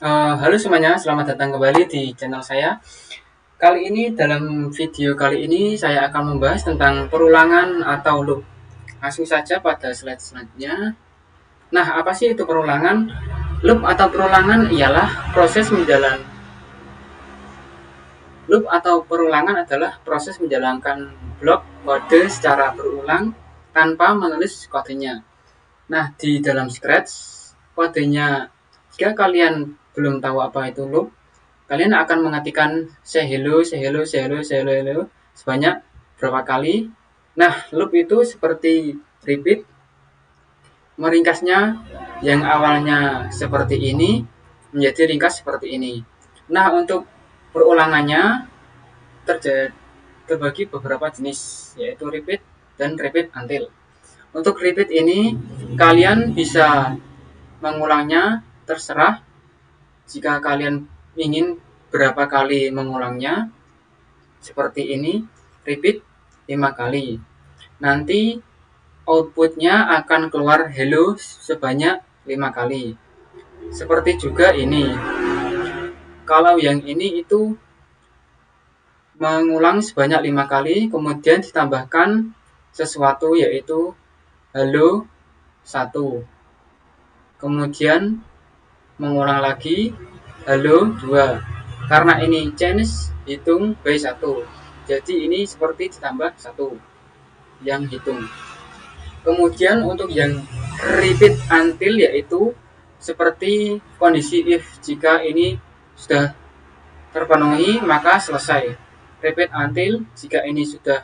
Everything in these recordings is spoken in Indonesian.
Halo semuanya, selamat datang kembali di channel saya. Kali ini dalam video kali ini saya akan membahas tentang perulangan atau loop. Langsung saja pada slide selanjutnya. Nah, apa sih itu perulangan? Loop atau perulangan ialah proses menjalan. Loop atau perulangan adalah proses menjalankan blok kode secara berulang tanpa menulis kodenya. Nah, di dalam Scratch kodenya, jika kalian belum tahu apa itu loop, kalian akan mengetikkan say hello, say hello, say hello, say hello, hello sebanyak berapa kali. Nah, loop itu seperti repeat, meringkasnya yang awalnya seperti ini menjadi ringkas seperti ini. Nah, untuk perulangannya terbagi beberapa jenis, yaitu repeat dan repeat until. Untuk repeat ini, kalian bisa mengulangnya terserah. Jika kalian ingin berapa kali mengulangnya, seperti ini, repeat 5 kali. Nanti outputnya akan keluar hello sebanyak 5 kali. Seperti juga ini. Kalau yang ini itu mengulang sebanyak 5 kali, kemudian ditambahkan sesuatu yaitu halo 1. Kemudian mengulang lagi halo 2. Karena ini change hitung by 1. Jadi ini seperti ditambah 1 yang hitung. Kemudian untuk yang repeat until yaitu seperti kondisi if, jika ini sudah terpenuhi maka selesai. Repeat until, jika ini sudah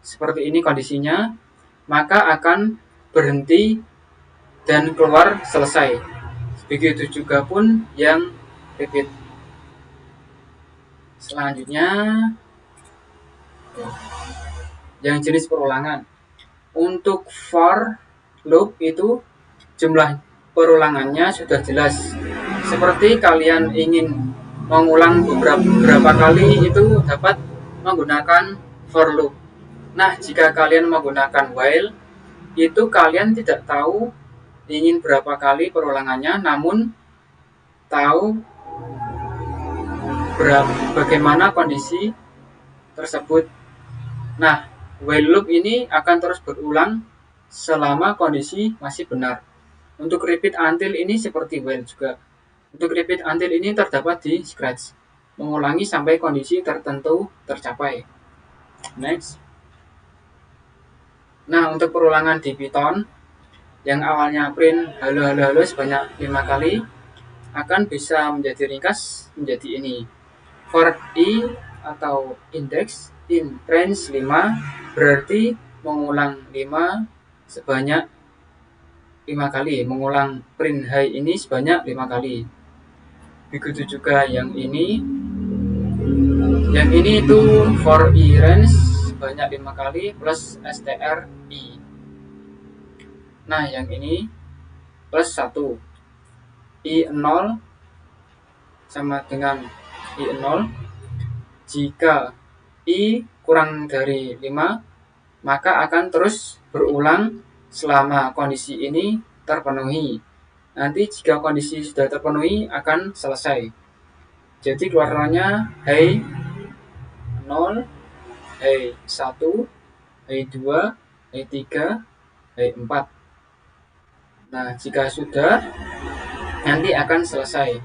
seperti ini kondisinya, maka akan berhenti dan keluar selesai. Begitu juga pun yang repeat. Selanjutnya yang jenis perulangan. Untuk for loop itu jumlah perulangannya sudah jelas. Seperti kalian ingin mengulang beberapa kali itu dapat menggunakan for loop. Nah, jika kalian menggunakan while, itu kalian tidak tahu ingin berapa kali perulangannya, namun tahu bagaimana kondisi tersebut. Nah, while loop ini akan terus berulang selama kondisi masih benar. Untuk repeat until ini seperti while juga. Untuk repeat until ini terdapat di Scratch, mengulangi sampai kondisi tertentu tercapai. Next. Nah, untuk perulangan di Python yang awalnya print halo halo halo sebanyak 5 kali akan bisa menjadi ringkas menjadi ini. For i atau index in range 5 berarti mengulang 5 sebanyak 5 kali, mengulang print high ini sebanyak 5 kali. Begitu juga yang ini. Yang ini itu for i range sebanyak 5 kali plus str i. Nah, yang ini plus 1. I0 sama dengan I0. Jika I kurang dari 5, maka akan terus berulang selama kondisi ini terpenuhi. Nanti jika kondisi sudah terpenuhi akan selesai. Jadi keluarannya hey 0, hey 1, hey 2, hey 3, hey 4. Nah, jika sudah, nanti akan selesai.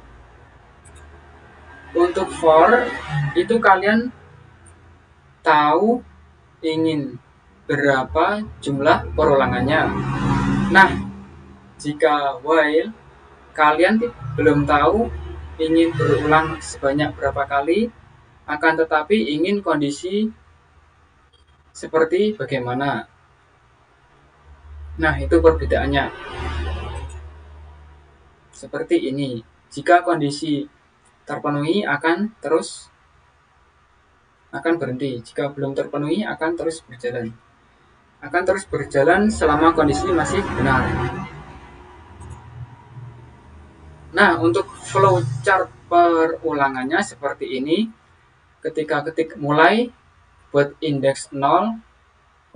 Untuk for, itu kalian tahu ingin berapa jumlah perulangannya. Nah, jika while, kalian belum tahu ingin berulang sebanyak berapa kali, akan tetapi ingin kondisi seperti bagaimana. Nah, itu perbedaannya. Seperti ini. Jika kondisi terpenuhi akan berhenti. Jika belum terpenuhi akan terus berjalan. Akan terus berjalan selama kondisi masih benar. Nah, untuk flowchart perulangannya seperti ini. Ketika ketik mulai buat indeks 0,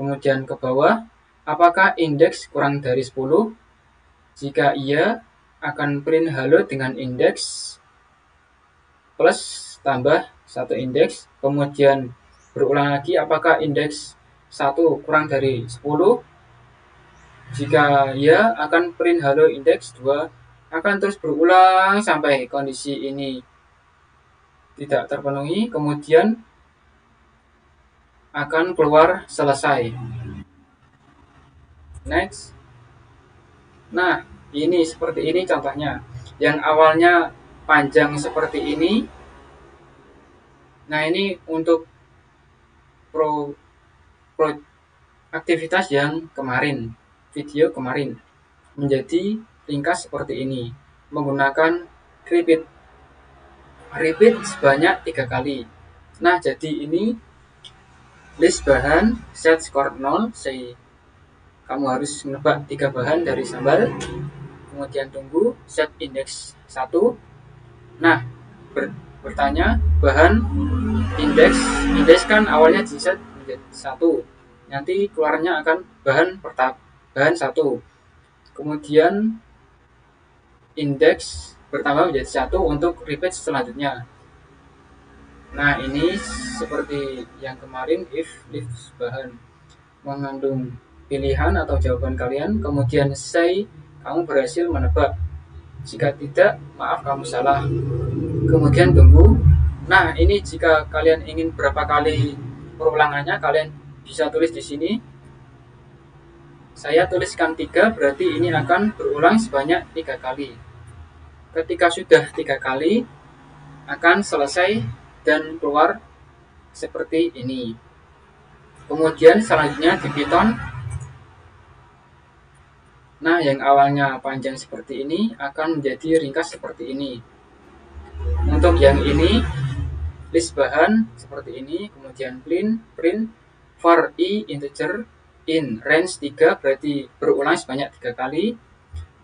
kemudian ke bawah, apakah indeks kurang dari 10? Jika iya, akan print halo dengan indeks plus tambah satu indeks, kemudian berulang lagi apakah indeks 1 kurang dari 10. Jika ya, akan print halo indeks 2, akan terus berulang sampai kondisi ini tidak terpenuhi, kemudian akan keluar selesai. Next. Nah, ini seperti ini contohnya. Yang awalnya panjang seperti ini. Nah, ini untuk pro, pro aktivitas yang kemarin, video kemarin, menjadi ringkas seperti ini menggunakan repeat sebanyak 3 kali. Nah, jadi ini list bahan set skor 0, say kamu harus menebak 3 bahan dari sambal, kemudian tunggu set indeks 1. Nah, bertanya bahan indeks kan awalnya di set menjadi 1, nanti keluarnya akan bahan 1, kemudian indeks bertambah menjadi 1 untuk repeat selanjutnya. Nah, ini seperti yang kemarin, if list bahan mengandung pilihan atau jawaban kalian, kemudian say kamu berhasil menebak, jika tidak maaf kamu salah, kemudian tunggu. Nah, ini jika kalian ingin berapa kali perulangannya, kalian bisa tulis di sini. Saya tuliskan 3, berarti ini akan berulang sebanyak 3 kali. Ketika sudah 3 kali akan selesai dan keluar seperti ini. Kemudian selanjutnya di Python. Nah, yang awalnya panjang seperti ini akan menjadi ringkas seperti ini. Untuk yang ini list bahan seperti ini, kemudian print for i integer in range 3, berarti berulang sebanyak 3 kali.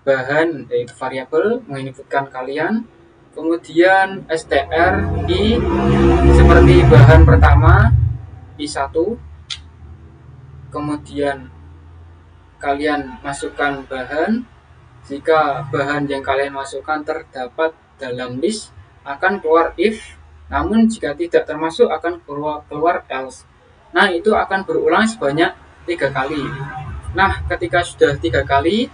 Bahan yaitu variabel menginputkan kalian, kemudian str i seperti bahan pertama i1, kemudian kalian masukkan bahan. Jika bahan yang kalian masukkan terdapat dalam list akan keluar if, namun jika tidak termasuk akan keluar else. Nah, itu akan berulang sebanyak 3 kali. Nah, ketika sudah 3 kali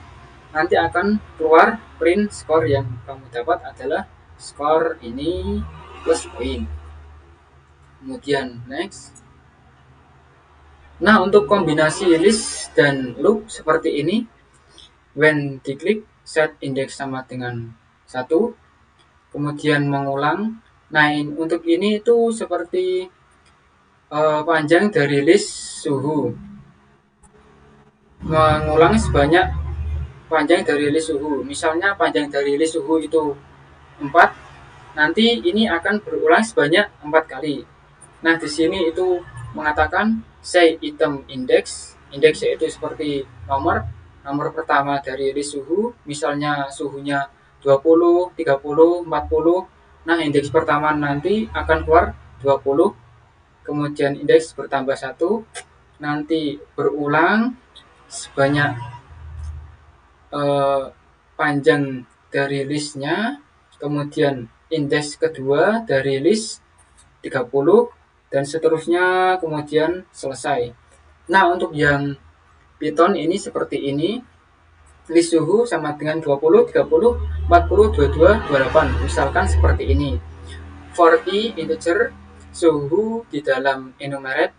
nanti akan keluar print skor yang kamu dapat adalah skor ini plus poin. Kemudian next. Nah, untuk kombinasi list dan loop seperti ini, when diklik set index sama dengan 1, kemudian mengulang. Nah, untuk ini itu seperti panjang dari list suhu, mengulang sebanyak panjang dari list suhu. Misalnya panjang dari list suhu itu 4, nanti ini akan berulang sebanyak 4 kali. Nah, di sini itu mengatakan say item index yaitu seperti nomor pertama dari list suhu, misalnya suhunya 20, 30, 40. Nah, indeks pertama nanti akan keluar 20, kemudian indeks bertambah 1, nanti berulang sebanyak panjang dari listnya, kemudian indeks kedua dari list 30, dan seterusnya, kemudian selesai. Nah, untuk yang Python ini seperti ini, list suhu sama dengan 20, 30, 40, 22, 28, misalkan seperti ini. For i integer, suhu di dalam enumerate.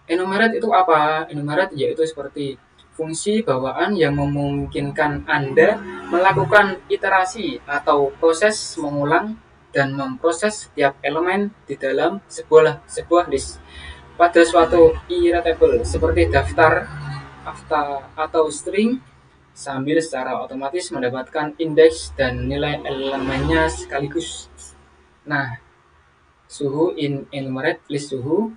Enumerate itu apa? Enumerate yaitu seperti fungsi bawaan yang memungkinkan Anda melakukan iterasi atau proses mengulang dan memproses setiap elemen di dalam sebuah list pada suatu iRetable seperti daftar atau string, sambil secara otomatis mendapatkan indeks dan nilai elemennya sekaligus. Nah, suhu in enumerate list suhu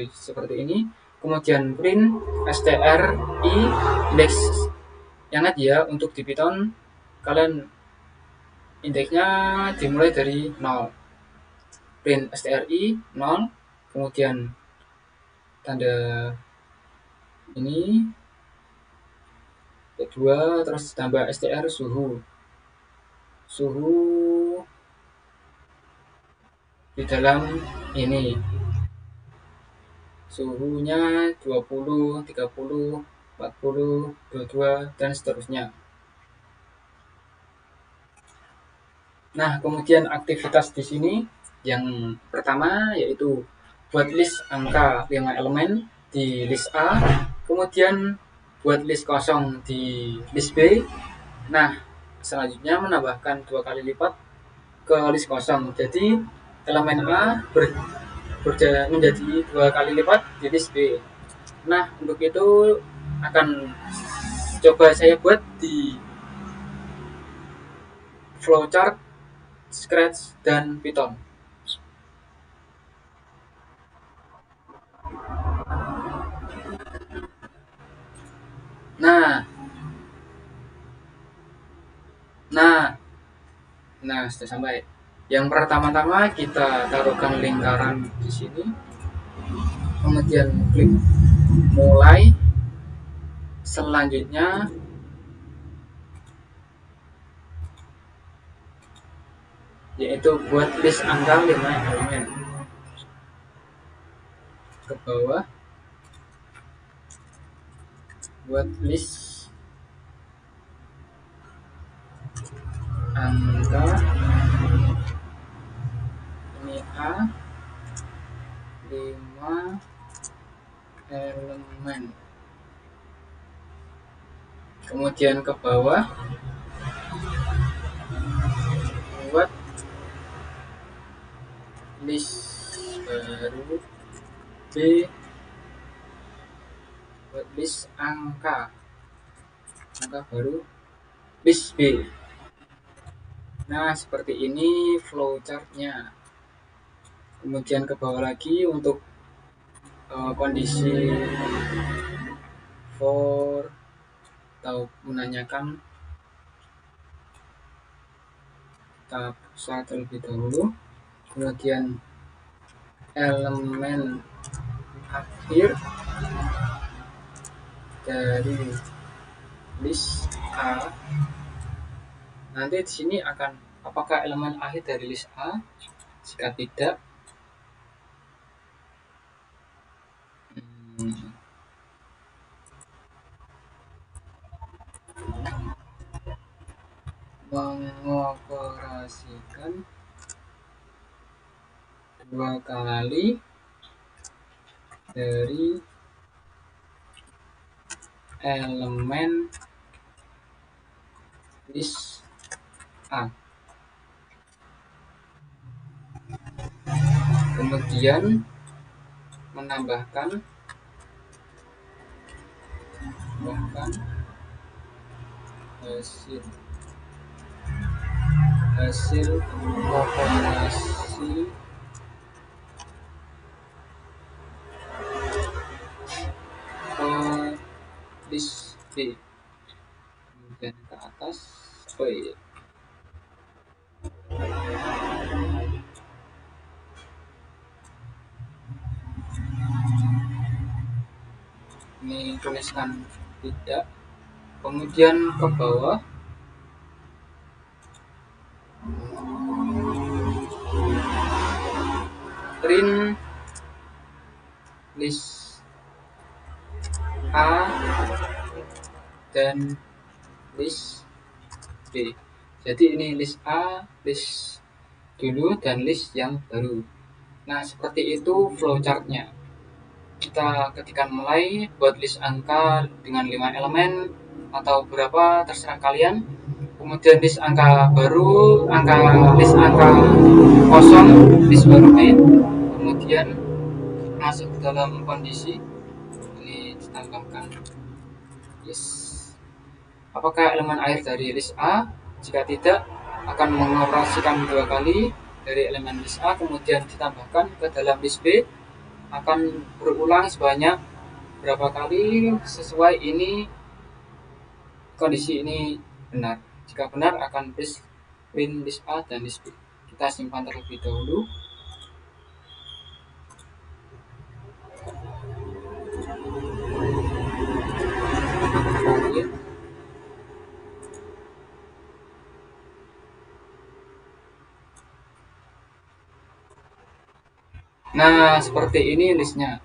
seperti ini, kemudian print str i indeks. Ingat ya, untuk di Python kalian indeksnya dimulai dari 0. Print stri 0, kemudian tanda ini kedua, terus tambah str suhu. suhu di dalam ini. Suhunya 20, 30, 40, 22, dan seterusnya. Nah, kemudian aktivitas di sini yang pertama yaitu buat list angka 5 elemen di list A, kemudian buat list kosong di list B. Nah, selanjutnya menambahkan 2 kali lipat ke list kosong. Jadi elemen A menjadi 2 kali lipat di list B. Nah, untuk itu akan coba saya buat di flowchart, Scratch, dan Python. Nah, sudah sampai. Yang pertama-tama kita taruhkan lingkaran di sini, kemudian klik mulai. Selanjutnya yaitu buat list angka 5 elemen. Ke bawah buat list angka ini A 5 elemen. Kemudian ke bawah buat list baru B, buat list angka baru list B. Nah, seperti ini flowchartnya. Kemudian ke bawah lagi untuk kondisi for atau menanyakan, kita buka terlebih dahulu. Kemudian elemen akhir dari list A. Nanti di sini akan apakah elemen akhir dari list A? Jika tidak, mengoperasikan 2 kali dari elemen list A. Kemudian menambahkan hasil operasi ke list B. Kemudian ke atas. Ini tuliskan tidak. Kemudian ke bawah print list A dan list B. Jadi ini list A, list dulu, dan list yang baru. Nah, seperti itu flowchartnya. Kita ketikkan mulai buat list angka dengan 5 elemen atau berapa terserah kalian. Kemudian list angka baru, list angka kosong, list baru B. Kemudian masuk ke dalam kondisi ini ditambahkan apakah elemen akhir dari list A? Jika tidak, akan mengoperasikan 2 kali dari elemen list A, kemudian ditambahkan ke dalam list B, akan berulang sebanyak berapa kali sesuai ini kondisi ini benar. Jika benar, akan print list A dan list B. Kita simpan terlebih dahulu. Nah, seperti ini listnya.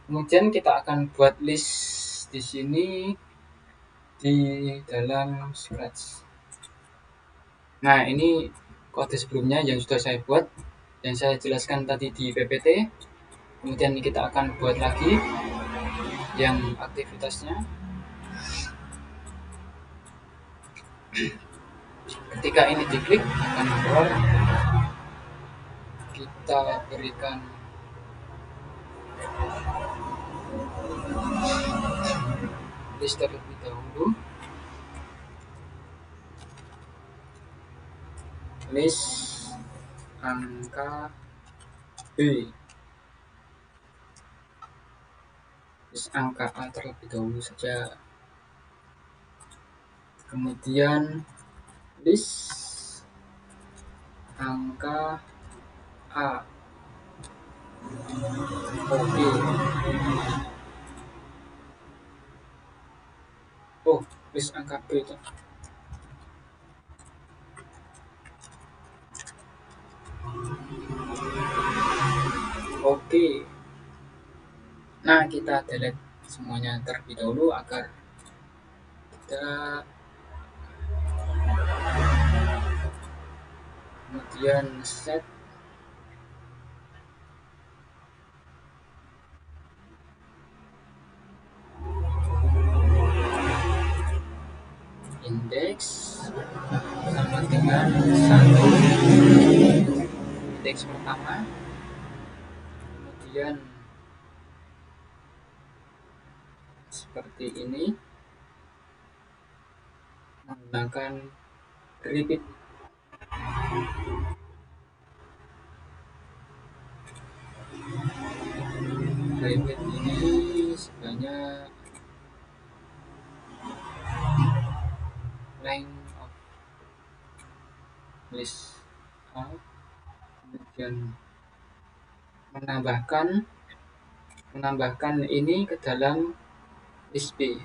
Kemudian kita akan buat list di sini di dalam Scratch. Nah, ini kode sebelumnya yang sudah saya buat, yang saya jelaskan tadi di PPT. Kemudian kita akan buat lagi yang aktivitasnya. Ketika ini diklik akan keluar. Kita berikan list terlebih dahulu. List angka B. List angka A terlebih dahulu saja. Kemudian list angka A. Oke. Oh, list angka B itu. Oke. Nah, kita delete semuanya terlebih dahulu agar kita kemudian set indeks sama dengan 1, indeks pertama, kemudian seperti ini menggunakan repeat. Repeat ini sebanyak length of list A, kemudian menambahkan ini ke dalam list B.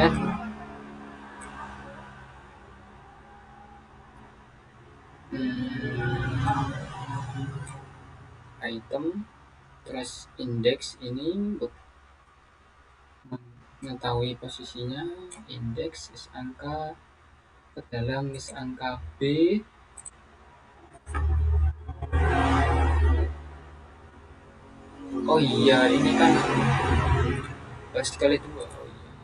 Add item, terus indeks ini untuk mengetahui posisinya, indeks list angka ke dalam list angka B. Oh iya, ini kan sekali dua. Oh iya.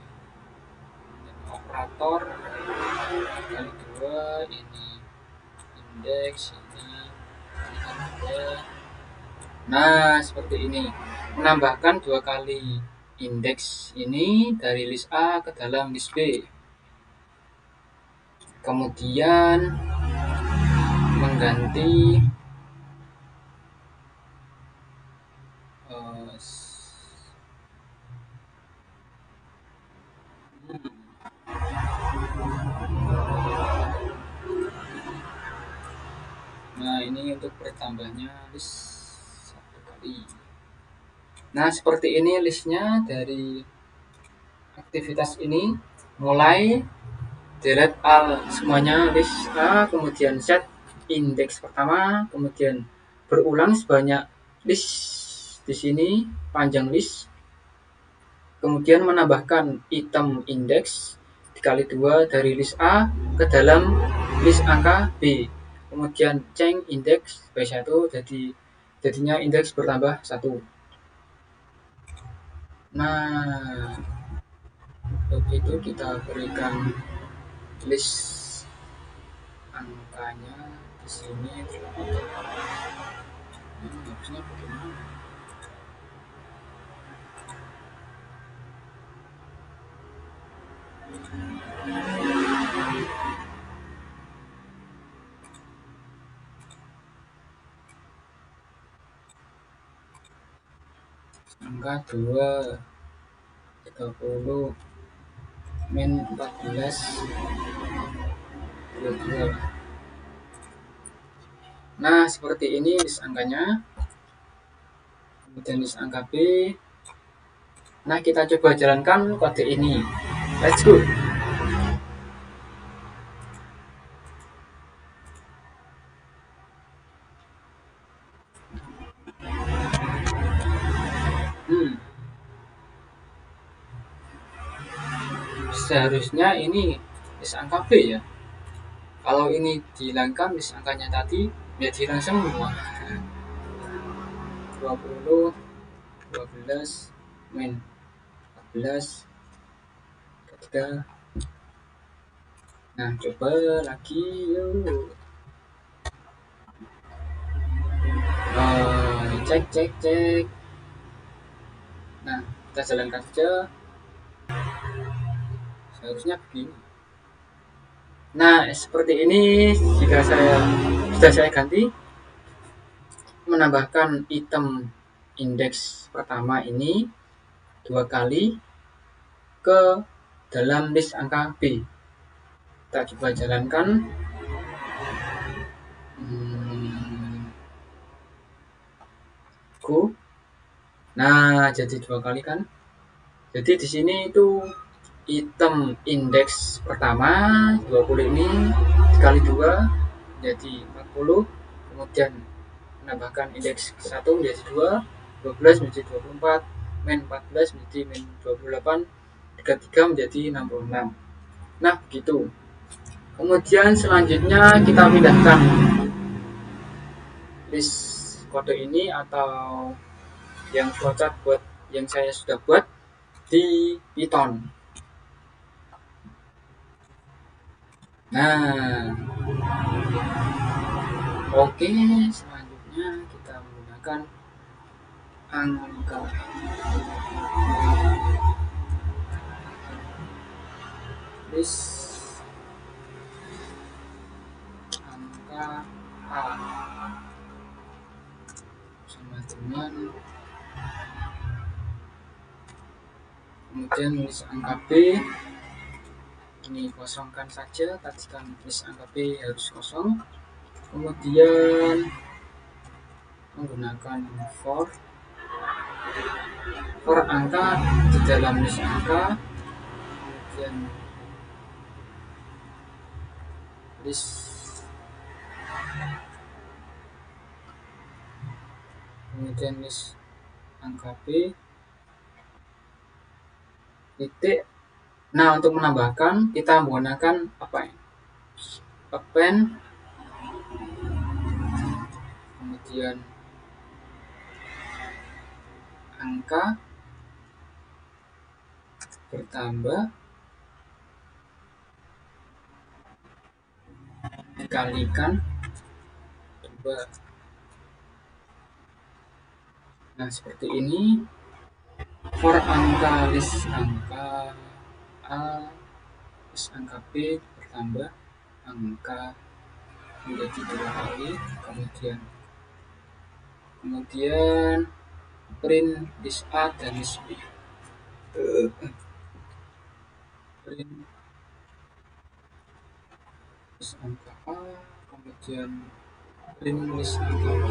Dan operator kali dua, ini indeks, ini kan ada. Nah, seperti ini. Menambahkan 2 kali indeks ini dari list A ke dalam list B. Kemudian mengganti nah, ini untuk bertambahnya list 1 kali. Nah, seperti ini listnya dari aktivitas ini. Mulai delete all semuanya list A, kemudian set indeks pertama, kemudian berulang sebanyak list di sini panjang list, kemudian menambahkan item indeks dikali 2 dari list A ke dalam list angka B, kemudian change indeks by 1, jadinya indeks bertambah 1. Nah, untuk itu kita berikan list angkanya di sini terlebih dahulu. Harusnya bagaimana? Angka 2, 30, min 14, 22. Nah, seperti ini list angkanya. Kemudian list angka B. Nah, kita coba jalankan kode ini. Let's go. seharusnya ini list angka B ya. Kalau ini dihilangkan list angkanya tadi, ya hilang semua. 20, 12, min 14, 3. Nah, coba lagi yuk. Cek. Nah, kita jalankan saja. Seharusnya begini. Nah, seperti ini jika sudah saya ganti, menambahkan item indeks pertama ini 2 kali ke dalam list angka B. Kita coba jalankan. Go. Nah, jadi 2 kali kan. Jadi di sini itu item indeks pertama 20 ini dikali 2 jadi 40, kemudian menambahkan indeks 1 menjadi 2, 12 menjadi 24, min 14 menjadi min 28, 33 menjadi 66. Nah, begitu. Kemudian selanjutnya kita pindahkan list kode ini atau yang flowchart buat yang saya sudah buat di Python. Nah, oke, selanjutnya kita menggunakan angka list angka A sama dengan kemudian list angka B ini kosongkan saja, tadikan list angka B harus kosong, kemudian menggunakan for angka di dalam list angka, kemudian list angka B titik. Nah, untuk menambahkan kita menggunakan apa ya? Append, kemudian angka bertambah dikalikan 2. Nah, seperti ini. For angka list angka A, list angka B bertambah angka menjadi 2 kali, kemudian print list A dan list B. Print list angka A, kemudian print list angka B.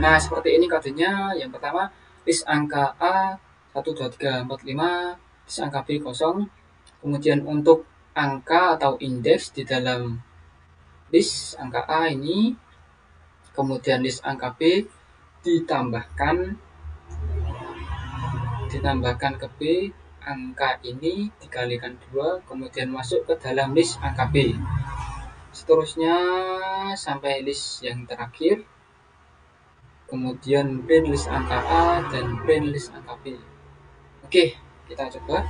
Nah, seperti ini kodenya. Yang pertama, list angka A 1, 2, 3, 4, 5, list angka B kosong. Kemudian untuk angka atau indeks di dalam list angka A ini, kemudian list angka B ditambahkan ke B, angka ini dikalikan 2, kemudian masuk ke dalam list angka B. Seterusnya sampai list yang terakhir, kemudian print list angka A dan print list angka B. Oke, kita coba.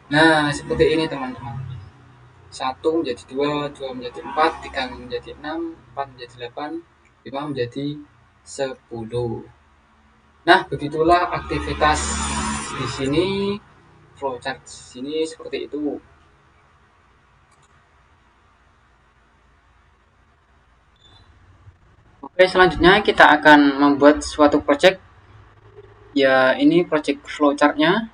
Nah, seperti ini teman-teman. 1 menjadi 2, 2 menjadi 4, 3 menjadi 6, 4 menjadi 8, 5 menjadi 10. Nah, begitulah aktivitas di sini, flowchart di sini seperti itu. Oke, selanjutnya kita akan membuat suatu project. Ya, ini project flowchartnya.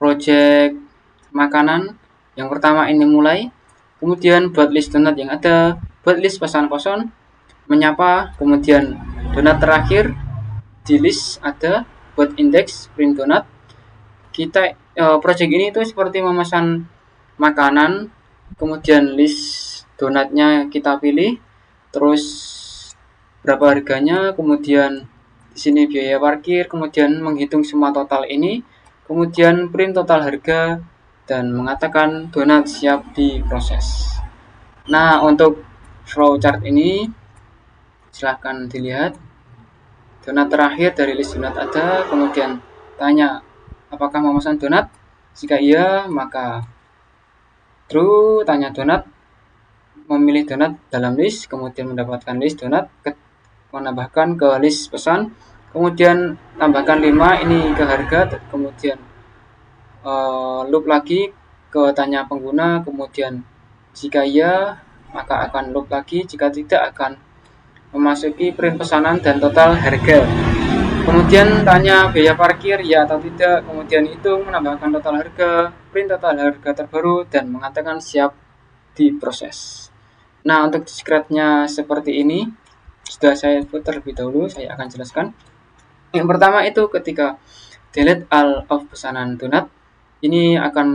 Project makanan. Yang pertama ini mulai. Kemudian buat list donat yang ada, buat list pasangan kosong, menyapa, kemudian donat terakhir di list ada, buat indeks print donat. Kita project ini itu seperti memesan makanan, kemudian list donatnya kita pilih, terus berapa harganya, kemudian di sini biaya parkir, kemudian menghitung semua total ini, kemudian print total harga, dan mengatakan donat siap diproses. Nah, untuk flowchart ini silahkan dilihat. Donat terakhir dari list donat ada, kemudian tanya apakah memesan donat. Jika iya, maka true. Tanya donat, memilih donat dalam list, kemudian mendapatkan list donat, menambahkan ke list pesan, kemudian tambahkan 5 ini ke harga, kemudian loop lagi ke tanya pengguna, kemudian jika iya maka akan loop lagi, jika tidak akan memasuki print pesanan dan total harga. Kemudian tanya biaya parkir ya atau tidak, kemudian hitung, menambahkan total harga, print total harga terbaru, dan mengatakan siap diproses. Nah, untuk describe-nya seperti ini sudah saya buat terlebih dahulu, saya akan jelaskan. Yang pertama itu ketika delete all of pesanan donat, ini akan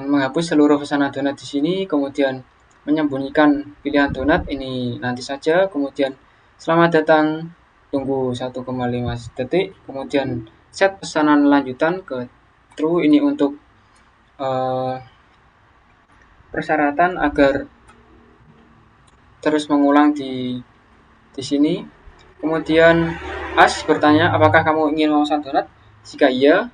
menghapus seluruh pesanan donat di sini, kemudian menyembunyikan pilihan donat ini nanti saja, kemudian selamat datang, tunggu 1,5 detik, kemudian set pesanan lanjutan ke true, ini untuk persyaratan agar terus mengulang di sini. Kemudian ask bertanya apakah kamu ingin memesan donat. Jika iya,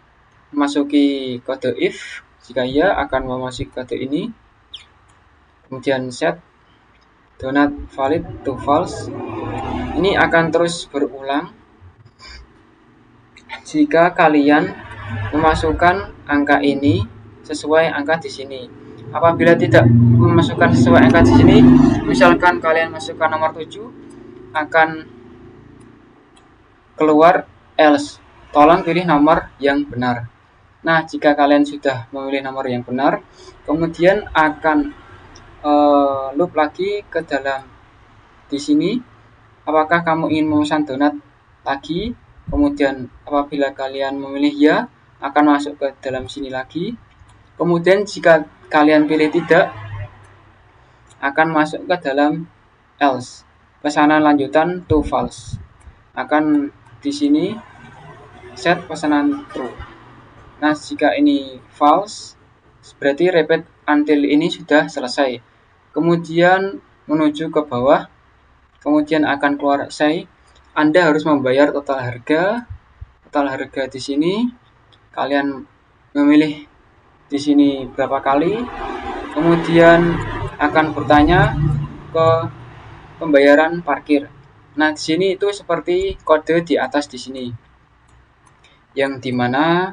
memasuki kode if. Jika iya, akan memasuki kode ini. Kemudian set donat valid to false. Ini akan terus berulang jika kalian memasukkan angka ini sesuai angka di sini. Apabila tidak memasukkan sesuai angka di sini, misalkan kalian masukkan nomor 7, akan keluar else. Tolong pilih nomor yang benar. Nah, jika kalian sudah memilih nomor yang benar, kemudian akan loop lagi ke dalam di sini. Apakah kamu ingin memesan donat lagi? Kemudian apabila kalian memilih ya, akan masuk ke dalam sini lagi. Kemudian jika kalian pilih tidak, akan masuk ke dalam else. Pesanan lanjutan to false. Akan di sini set pesanan true. Nah, jika ini false, berarti repeat until ini sudah selesai. Kemudian menuju ke bawah, kemudian akan keluar say. Anda harus membayar total harga. Total harga di sini kalian memilih di sini berapa kali. Kemudian akan bertanya ke pembayaran parkir. Nah, di sini itu seperti kode di atas di sini. Yang dimana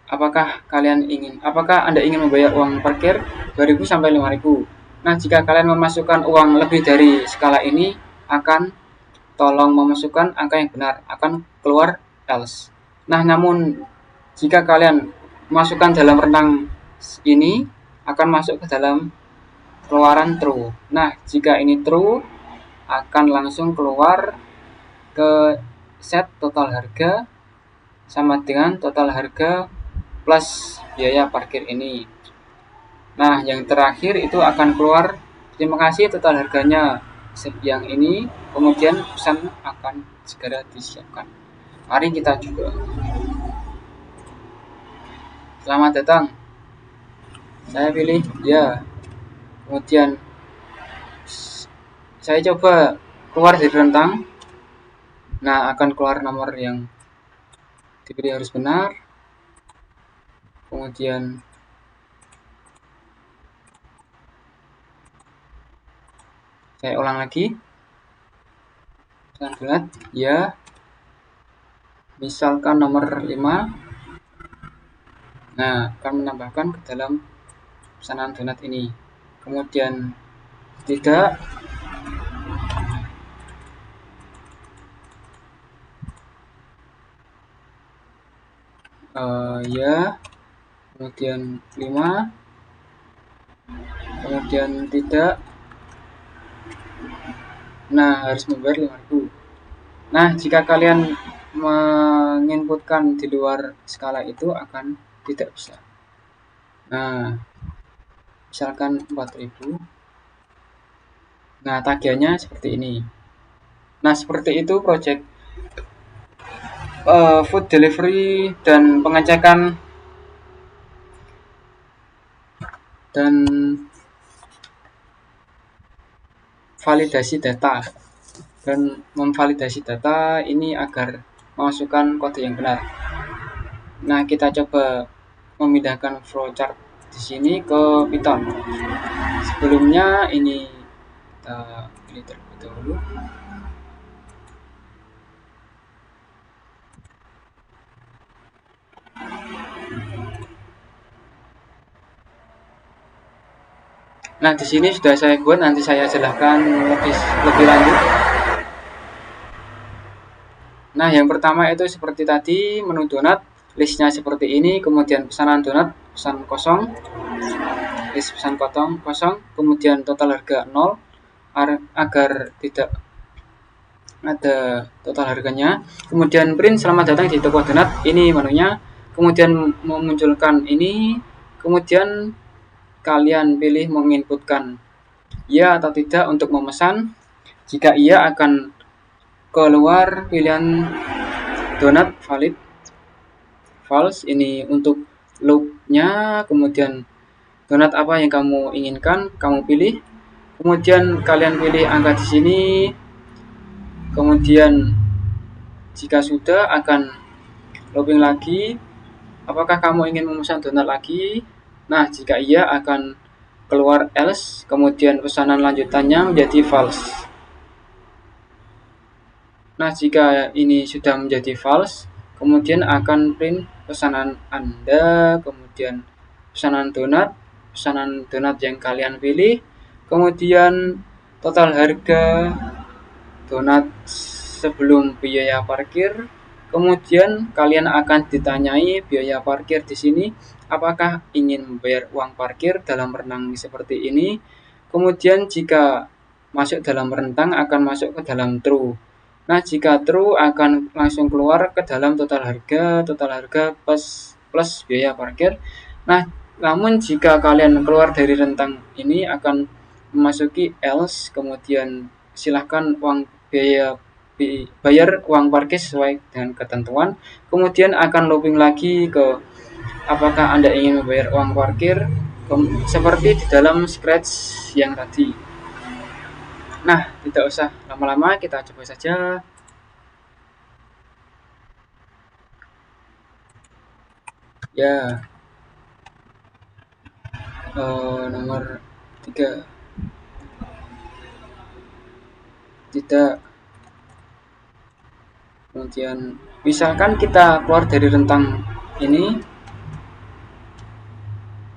apakah Anda ingin membayar uang parkir 2.000 sampai 5.000. Nah, jika kalian memasukkan uang lebih dari skala ini, akan tolong memasukkan angka yang benar, akan keluar else. Nah, namun jika kalian masukkan dalam rentang ini, akan masuk ke dalam keluaran true. Nah, jika ini true, akan langsung keluar ke set total harga sama dengan total harga plus biaya parkir ini. Nah, yang terakhir itu akan keluar terima kasih total harganya yang ini, kemudian pesan akan segera disiapkan. Mari kita coba. Selamat datang. Saya pilih ya. Kemudian saya coba keluar dari rentang. Nah, akan keluar nomor yang dipilih harus benar. Kemudian saya ulang lagi. Pesan donat ya. Misalkan nomor 5. Nah, akan menambahkan ke dalam pesanan donat ini. Kemudian tidak. Ya. Kemudian 5. Kemudian tidak. Nah, harus membayar 5.000. Nah, jika kalian menginputkan di luar skala itu akan tidak bisa. Nah, misalkan 4.000. Nah, tagihannya seperti ini. Nah, seperti itu project food delivery dan pengecekan dan validasi data dan memvalidasi data ini agar memasukkan kode yang benar. Nah, kita coba memindahkan flowchart di sini ke Python. Sebelumnya ini kita pilih terlebih dahulu. Nah, di sini sudah saya buat, nanti saya jelaskan lebih lanjut. Nah, yang pertama itu seperti tadi, menu donat, listnya seperti ini, kemudian pesanan donat, pesan kosong, list pesan kosong, kemudian total harga 0, agar tidak ada total harganya. Kemudian print selamat datang di toko donat, ini menunya. Kemudian memunculkan ini, kemudian kalian pilih menginputkan ya atau tidak untuk memesan. Jika iya akan keluar pilihan donat valid, false ini untuk loopnya. Kemudian donat apa yang kamu inginkan kamu pilih, kemudian kalian pilih angka di sini. Kemudian jika sudah akan looping lagi, apakah kamu ingin memesan donat lagi. Nah, jika iya akan keluar else, kemudian pesanan lanjutannya menjadi false. Nah, jika ini sudah menjadi false, kemudian akan print pesanan Anda, kemudian pesanan donat yang kalian pilih, kemudian total harga donat sebelum biaya parkir. Kemudian kalian akan ditanyai biaya parkir di sini, apakah ingin membayar uang parkir dalam renang seperti ini. Kemudian jika masuk dalam rentang akan masuk ke dalam true. Nah, jika true akan langsung keluar ke dalam total harga plus biaya parkir. Nah, namun jika kalian keluar dari rentang ini akan memasuki else, kemudian silahkan bayar uang parkir sesuai dengan ketentuan. Kemudian akan looping lagi ke apakah Anda ingin membayar uang parkir seperti di dalam scratch yang tadi. Nah, tidak usah lama-lama, kita coba saja. Ya, nomor 3 tidak. Kemudian misalkan kita keluar dari rentang ini,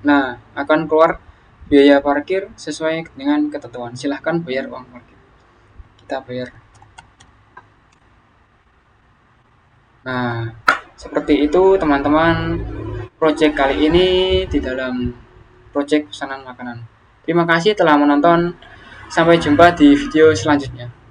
nah akan keluar biaya parkir sesuai dengan ketentuan. Silahkan bayar uang parkir. Kita bayar. Nah, seperti itu teman-teman project kali ini di dalam project pesanan makanan. Terima kasih telah menonton. Sampai jumpa di video selanjutnya.